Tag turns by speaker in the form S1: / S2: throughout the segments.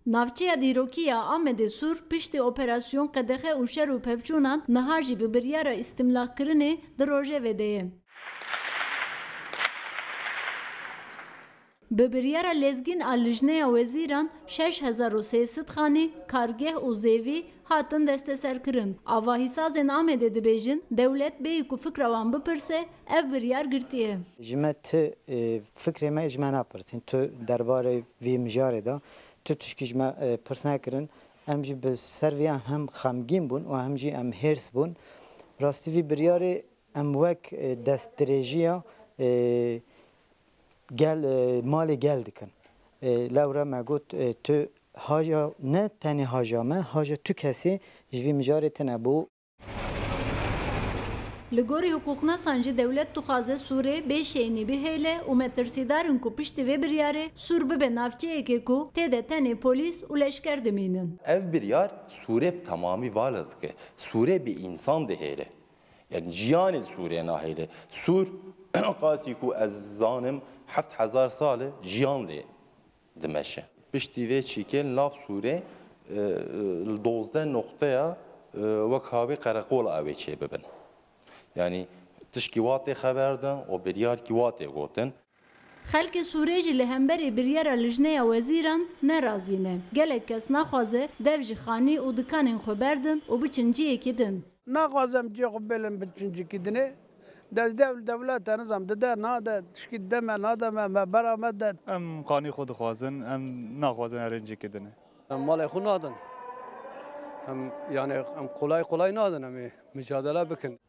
S1: Navçeya dîrokiya Amedê Sûr piştî operasyon qedexe û şer û pevçûnan niha jî bi biryara îstimlahkirinê di Rojevê de ye. Bi biryara lezgîn a Lijneya Wezîran 6300 xanî, kargeh û zêvî hatin desteserkirin. Avahîsazên Amedê dibêjin dewlet bêyî ku fikra wan bipirse ev biryar girtiye.
S2: Ji me ti fikrê me ji me napirsin. Tu derbarê vê mijarê da tu tişkî ji me pirs nekirin. Em jî bi ser vê hem xemgîn bûn û hem jî em hêrs bûn. Rastî vî biryarê em wek destdirêjiya gel malê gel dikin. Lewre me got tu haja ne tenê haja me, haja tu kesî ji vê mijarê tune bû.
S1: Li gorî hukûknesan jî dewlet dixwaze Sûrê bêşeynî bihêle û me tirsîdarin ku piştî vê biryarê Sûr bibe navçeyekê ku têde tenê polîs û leşker dimînin.
S3: Ev biryar Sûrê tamamî vala dike. Sûrê bir insan dihêle. Yani jiyanê Sûrê nahêle. Sûr qasî ku ez zanim 7000 sal jiyan de dimeşe. Piştî vê çîkên lav Sûrê 12 noktaya wek havê qereqola ew ê çê bibin. Yani tişkî watê xeber din û biryarkî watê gotin.
S1: Xelkê Sûrê jî li hemberî biryara Lijneya Wezîran nerazî ne. Gelek kes naxwaze dev ji xanî û dikanên xwe berdin û biçin ciyekê din.
S4: Naxwazem ciyê xwe bêlin biçin cikî dinê. Devlet nizam dide nade tişkî deme nademe me bera me de.
S5: Em xanî xwe dixwazin, em naxwazin herîn cikî dine.
S6: Em malê xwe nadin. Em kolay nadin em mücadele bikin.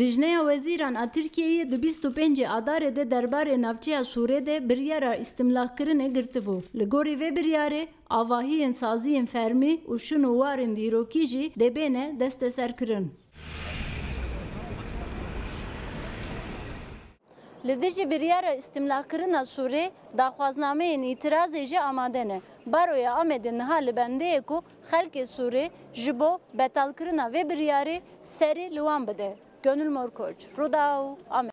S1: Lijneya Wezîran a Tirkiyeyê di 25 Adarê de derbarê navçeya Sûrê de biryara îstimlahkirinê girtibû. Li gorî vê biryarê avahiyên saziyên fermî û şin û warên dîrokî jî dêbêne desteserkirin. Li dijî biryara îstimlahkirina Sûrê daxwaznameyên îtirazê jî amade ne. Baroya Amedê niha li bendeyê ku xelkê Sûrê ji bo betalkirina vê biryarê serî li wan bide. Gönül Morkoç, Rudaw, Amed.